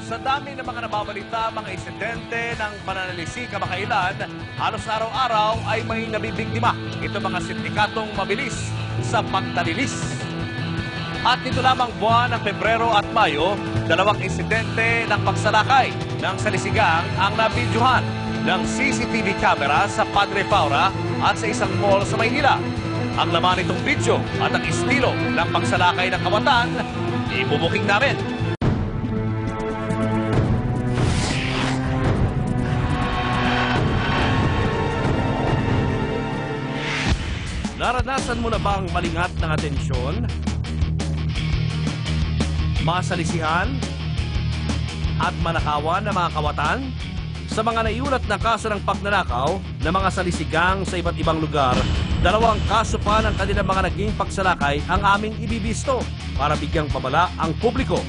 Sa dami ng mga nababalita, mga insidente ng pananalisi kamakailan, halos araw-araw ay may nabibiktima. Ito mga sindikatong mabilis sa pagtalilis. At nito lamang buwan ng Pebrero at Mayo, dalawang insidente ng pagsalakay ng salisigang ang nabidyohan ng CCTV camera sa Padre Paura at sa isang mall sa Maynila. Ang laman nitong video at ang estilo ng pagsalakay ng kawatan, ibubuking namin. Naranasan mo na bang malingat ng atensyon? Masalisihan? At manakawan ng mga kawatan? Sa mga naiulat na kaso ng pagnanakaw ng mga salisigang sa iba't ibang lugar, dalawang kaso pa ng kanilang mga naging pagsalakay ang aming ibibisto para bigyang pabala ang publiko.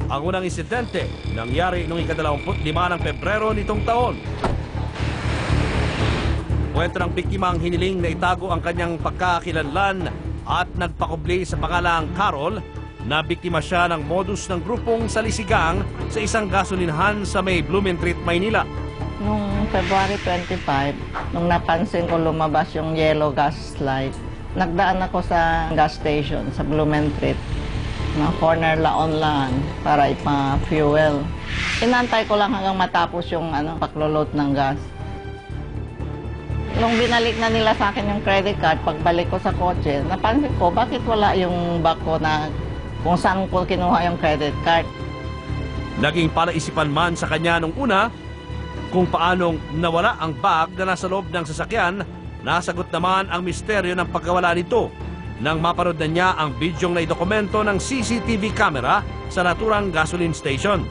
Ang unang insidente nangyari noong ika-25 ng Pebrero nitong taon. Kwento ng biktimang hiniling na itago ang kanyang pagkakakilanlan at nagpakubli sa pangalang Carol na biktima siya ng modus ng grupong salisigang sa isang gasolinhan sa may Blumentritt, Maynila. Noong February 25, nung napansin ko lumabas yung yellow gas light, nagdaan ako sa gas station sa Blumentritt, na corner Laon para ipa-fuel. Inantay ko lang hanggang matapos yung paklolot ng gas. Nung binalik na nila sa akin yung credit card, pagbalik ko sa kotse, napansin ko bakit wala yung bag ko na kung saan ko kinuha yung credit card. Naging palaisipan man sa kanya nung una kung paanong nawala ang bag na nasa loob ng sasakyan. Nasagot naman ang misteryo ng pagkawala nito nang mapanood na niya ang bidyong na idokumento ng CCTV camera sa naturang gasoline station.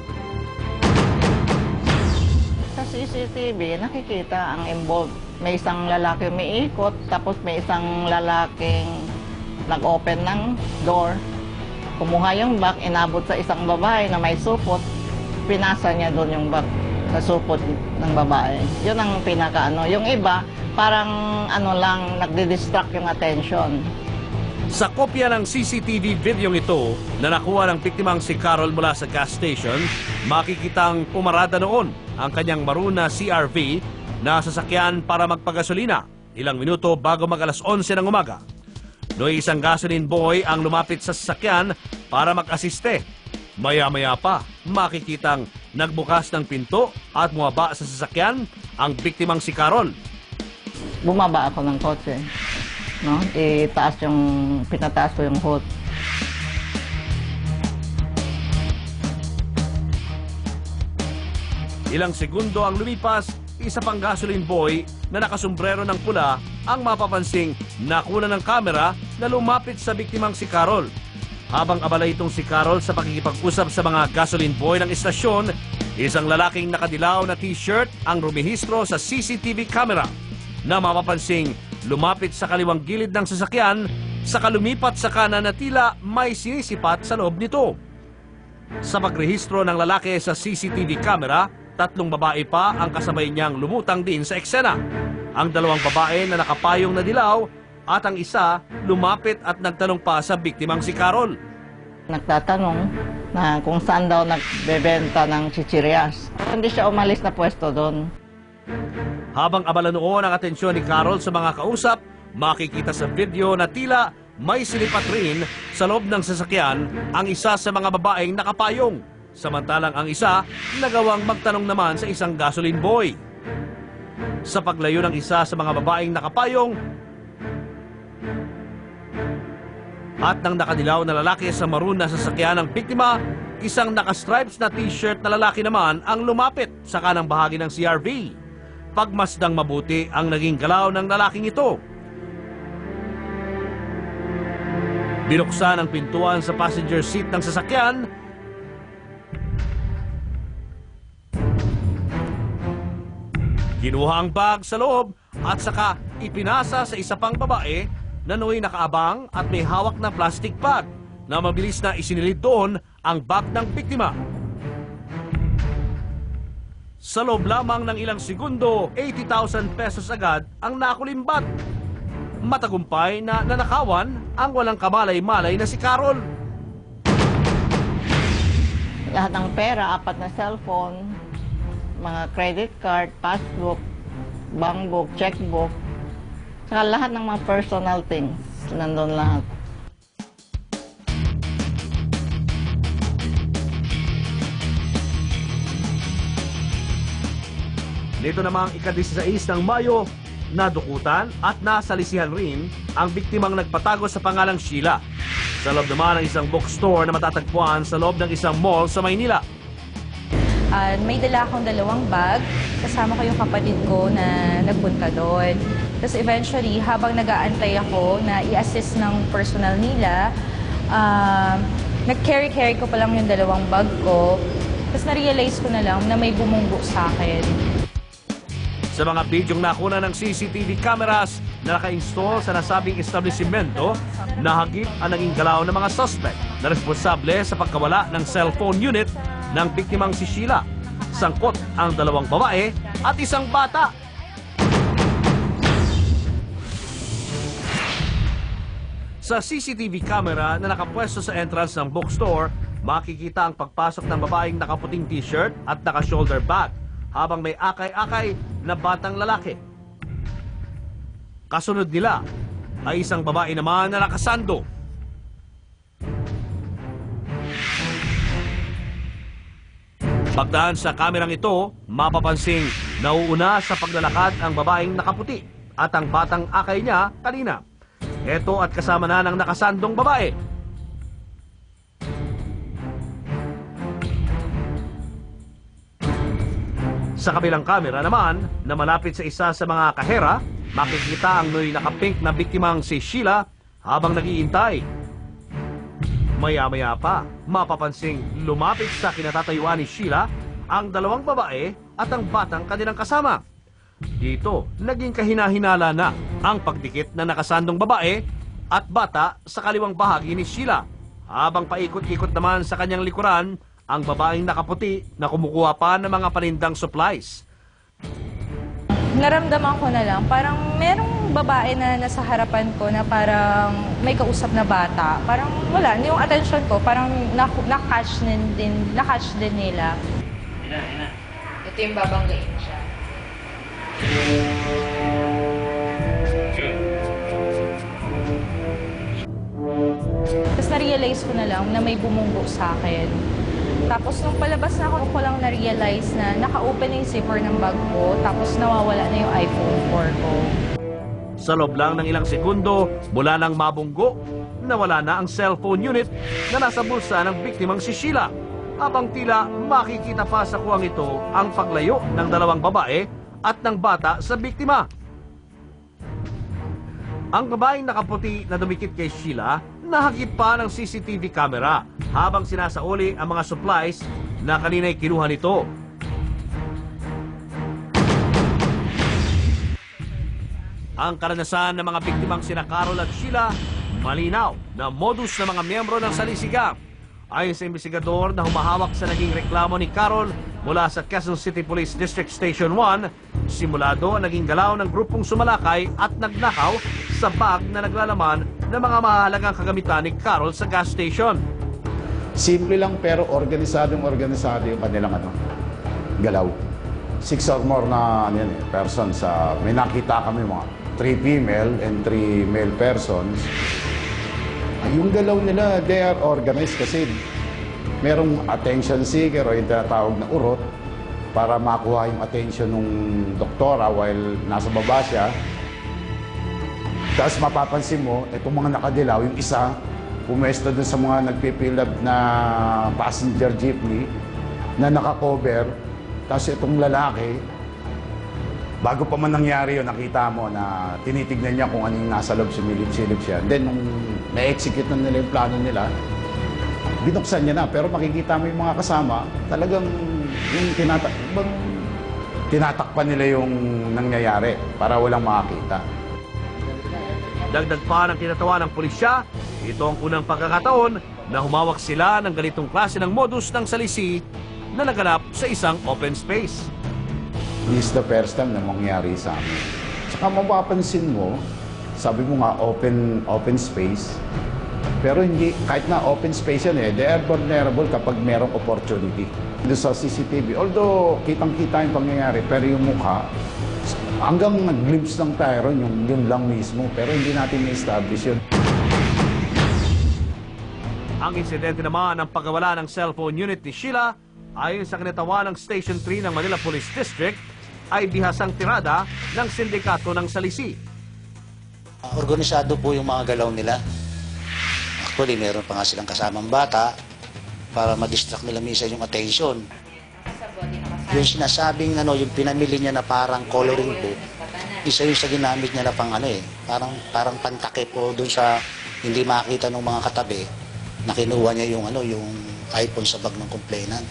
Sa CCTV, nakikita ang involved. May isang lalaki umiikot, tapos may isang lalaking nag-open ng door. Kumuha yung bag, inabot sa isang babae na may supot. Pinasa niya doon yung bag sa supot ng babae. Yun ang pinaka-ano. Yung iba, parang lang, nagdi-distract yung attention. Sa kopya ng CCTV video ito na nakuha ng biktimang si Carol mula sa gas station, makikitang pumarada noon ang kanyang maroon na CRV na sasakyan para magpagasolina ilang minuto bago mag-alas 11 ng umaga. Noong isang gasoline boy ang lumapit sa sasakyan para mag-asiste. Maya-maya pa, makikitang nagbukas ng pinto at bumaba sa sasakyan ang biktimang si Carol. Bumaba ako ng kotse. No? Pinataas ko yung hood. Ilang segundo ang lumipas, isa pang gasoline boy na nakasombrero ng pula ang mapapansing nakuna ng kamera na lumapit sa biktimang si Carol. Habang abala itong si Carol sa pakikipag-usap sa mga gasoline boy ng istasyon, isang lalaking nakadilaw na t-shirt ang rumihistro sa CCTV camera na mapapansing lumapit sa kaliwang gilid ng sasakyan, saka lumipat sa kanan na tila may sinisipat sa loob nito. Sa pagrehistro ng lalaki sa CCTV camera, 3 babae pa ang kasabay niyang lumutang din sa eksena. Ang 2 babae na nakapayong na dilaw at ang isa lumapit at nagtanong pa sa biktimang si Carol. Nagtatanong na kung saan daw nagbebenta ng chichirias. Hindi siya umalis na pwesto doon. Habang abala noon ang atensyon ni Carol sa mga kausap, makikita sa video na tila may silipat rin sa loob ng sasakyan ang isa sa mga babaeng nakapayong. Samantalang ang isa, nagawang magtanong naman sa isang gasoline boy. Sa paglayo ng isa sa mga babaeng nakapayong at ng nakadilaw na lalaki sa maroon na sasakyan ng biktima, isang naka-stripes na t-shirt na lalaki naman ang lumapit sa kanang bahagi ng CRV. Pagmasdang mabuti ang naging galaw ng lalaking ito. Binuksan ang pintuan sa passenger seat ng sasakyan. Kinuha ang bag sa loob at saka ipinasa sa isa pang babae na nooy nakaabang at may hawak na plastic bag na mabilis na isinilid doon ang bag ng biktima. Sa loob lamang ng ilang segundo, 80,000 pesos agad ang nakulimbat. matagumpay na nanakawan ang walang kamalay-malay na si Carol. Lahat ng pera, 4 na cellphone, mga credit card, passbook, bank book, checkbook, saka lahat ng mga personal things, nandun lahat. Nito namang ika-16 ng Mayo, nadukutan at nasalisihan rin ang biktimang nagpatago sa pangalang Sheila sa loob naman ng isang bookstore na matatagpuan sa loob ng isang mall sa Maynila. May dala akong 2 bag, kasama ko yung kapatid ko na nagpunta doon. Tapos eventually, habang nag-aantay ako na i-assist ng personal nila, nag-carry ko pa lang yung 2 bag ko. Tapos na-realize ko na lang na may bumunggo sa akin. Sa mga bidyong nakuna ng CCTV cameras na naka-install sa nasabing establishmento, nahagip ang naging galaw ng mga suspect na responsable sa pagkawala ng cellphone unit ng biktimang si Sheila. Sangkot ang 2 babae at isang bata. Sa CCTV camera na nakapwesto sa entrance ng bookstore, makikita ang pagpasok ng babaeng nakaputing t-shirt at naka-shoulder bag habang may akay-akay na batang lalaki. Kasunod nila ay isang babae naman na nakasando. Pagdaan sa kamerang ito, mapapansing nauuna sa paglalakad ang babaeng nakaputi at ang batang akay niya kanina. Ito at kasama na ng nakasandong babae. Sa kabilang kamera naman, na malapit sa isa sa mga kahera, makikita ang noy nakapink na biktimang si Sheila habang nag-iintay. Maya-maya pa, mapapansing lumapit sa kinatatayuan ni Sheila ang 2 babae at ang batang kanilang kasama. Dito, naging kahina-hinala na ang pagdikit na nakasandong babae at bata sa kaliwang bahagi ni Sheila, habang paikot-ikot naman sa kanyang likuran ang babaeng nakaputi na kumukuha pa ng mga panindang supplies. Naramdaman ko na lang, parang merong babae na nasa harapan ko na parang may kausap na bata. Parang wala, yung attention ko, parang na-catch din nila. Ito yung babanggain siya. Tapos na-realize ko na lang na may bumunggo sa akin. Tapos nung palabas na ako, ko lang na-realize na naka-open na yung zipper ng bag ko, tapos nawawala na yung iPhone 4 ko. Sa loob lang ng ilang segundo, mula nang mabunggo, nawala na ang cellphone unit na nasa bulsa ng biktimang si Sheila. Habang tila makikita pa sa kuwang ito ang paglayo ng 2 babae at ng bata sa biktima. Ang babaeng nakaputi na dumikit kay Sheila, nahagip pa ng CCTV camera habang sinasauli ang mga supplies na kanina'y kinuha nito. Ang karanasan ng mga biktimang sina Carol at Sheila, malinaw na modus ng mga miyembro ng salisigang. Ayon sa investigador na humahawak sa naging reklamo ni Carol mula sa Quezon City Police District Station 1, simulado ang naging galaw ng grupong sumalakay at nagnakaw sa bag na naglalaman ng mga mahalagang kagamitan ni Carol sa gas station. Simple lang pero organisado yung kanilang galaw. 6 or more na persons. May nakita kami mga 3 female and 3 male persons. Yung galaw nila, they are organized kasi merong attention seeker o yung tinatawag na urot para makuha yung attention ng doktora while nasa baba siya. Tapos mapapansin mo, itong mga nakadilaw, yung isa, pumesto dun sa mga nagpipill up na passenger jeepney na nakakover. Tapos itong lalaki, bago pa man nangyari yun, nakita mo na tinitignan niya kung ano yung nasa loob, sumilip-silip siya. Then, nung na-execute na nila yung plano nila, binuksan niya na. Pero makikita mo yung mga kasama, talagang yung tinatakpan nila yung nangyayari para walang makakita. Dagdag pa ng tinatawa ng pulisya, ito ang unang pagkakataon na humawak sila ng ganitong klase ng modus ng salisi na naganap sa isang open space. This is the first time na mangyari sa amin. Tsaka mapapansin mo, sabi mo nga, open space. Pero hindi, kahit na open space yan they are vulnerable kapag merong opportunity. Doon sa CCTV, although kitang-kita yung pangyayari, pero yung mukha, hanggang nag-glimpse lang tayo ron, yun lang mismo. Pero hindi natin na-establish yun. Ang insidente naman ng pagkawala ng cellphone unit ni Sheila ayon sa kinatawan ng Station 3 ng Manila Police District ay bihasang tirada ng sindikato ng Salisi. Organisado po yung mga galaw nila. Actually, meron pa nga silang kasamang bata para ma-distract nila minsan yung attention. Yung sinasabing yung pinamili niya na parang coloring book, isa yung sa ginamit niya na parang pantake po doon sa hindi makita ng mga katabi na kinuha niya yung iPhone sa bag ng complainant.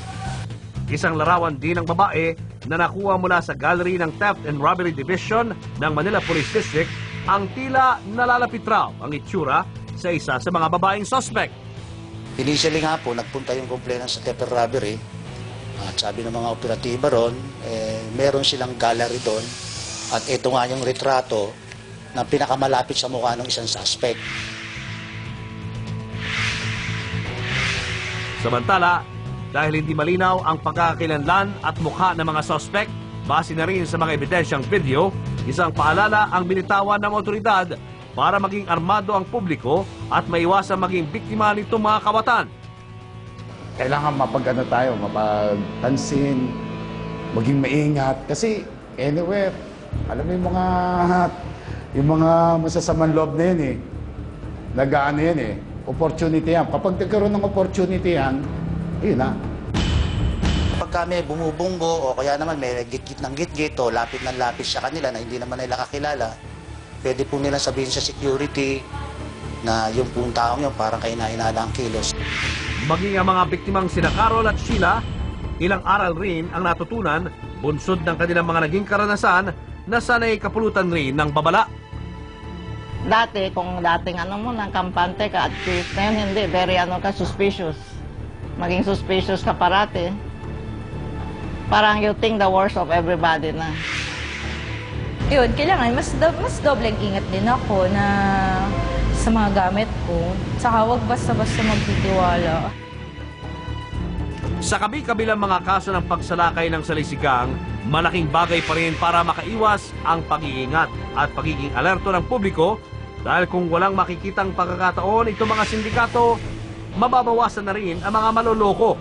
Isang larawan din ng babae na nakuha mula sa gallery ng Theft and Robbery Division ng Manila Police District ang tila nalalapit raw ang itsura sa isa sa mga babaeng suspect. Initially nga po, nagpunta yung complainant sa theft and robbery at sabi ng mga operatiba ron, meron silang gallery doon at ito nga yung retrato na pinakamalapit sa mukha ng isang suspect. Samantala, dahil hindi malinaw ang pagkakakilanlan at mukha ng mga suspect, base na rin sa mga ebidensyang video, isang paalala ang binitawan ng otoridad para maging armado ang publiko at maiwasang maging biktima nitong mga kawatan. Kailangan mapagtansin, maging maingat. Kasi anywhere, alam mo yung mga masasamang loob na yun nag-aano yan opportunity yan. Kapag nagkaroon ng opportunity yan, yun na. Pag kami bumubunggo o kaya naman may git-git ng git-git o lapit ng lapit sa kanila na hindi naman nila kakilala, pwede po nila sabihin sa security na yung pong taong yun parang kainahinala ang kilos. Maging ang mga biktimang sina Carol at Sheila, ilang aral rin ang natutunan bunsod ng kanilang mga naging karanasan na sanay kapulutan rin ng babala. Dati, kung dating ng kampante ka at least na yun, hindi, very suspicious. Maging suspicious ka parati. Parang you think the worst of everybody na. Yun, kailangan mas dobleng ingat din ako na sa mga gamit ko. Saka huwag basta-basta magtitiwala. Sa kabi-kabilang mga kaso ng pagsalakay ng salisigang, malaking bagay pa rin para makaiwas ang pag-iingat at pagiging alerto ng publiko dahil kung walang makikitang pagkakataon itong mga sindikato, mababawasan na rin ang mga maloloko.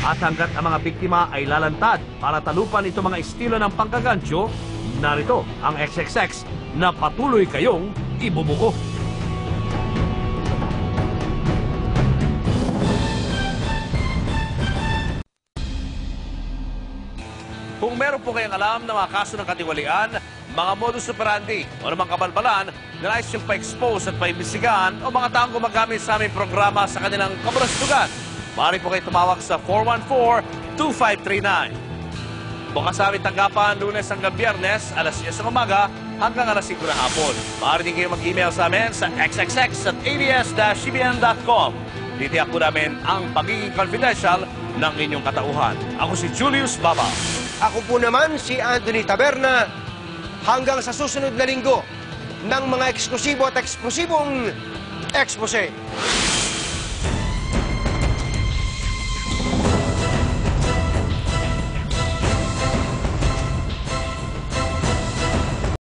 At hanggat ang mga biktima ay lalantad para talupan itong mga estilo ng panggagancho, narito ang XXX na patuloy kayong ibubuko. Kung meron po kayong alam na mga kaso ng katiwalian, mga modus operandi o namang kabalbalan na nais yung pa-expose at pa-imbisigahan o mga taong gumagamit sa aming programa sa kanilang kabulastugan, maaari po kayo tumawag sa 414-2539. Bukas sa aming tanggapan, Lunes hanggang Biyernes, alas 10 ng umaga hanggang alas 5 ng hapon. Maaari din kayo mag-email sa amin sa xxx@abs-cbn.com. Titiyak po namin ang pagiging confidential ng inyong katauhan. Ako si Julius Baba. Ako po naman si Anthony Taberna. Hanggang sa susunod na linggo ng mga eksklusibo at eksplosibong expose.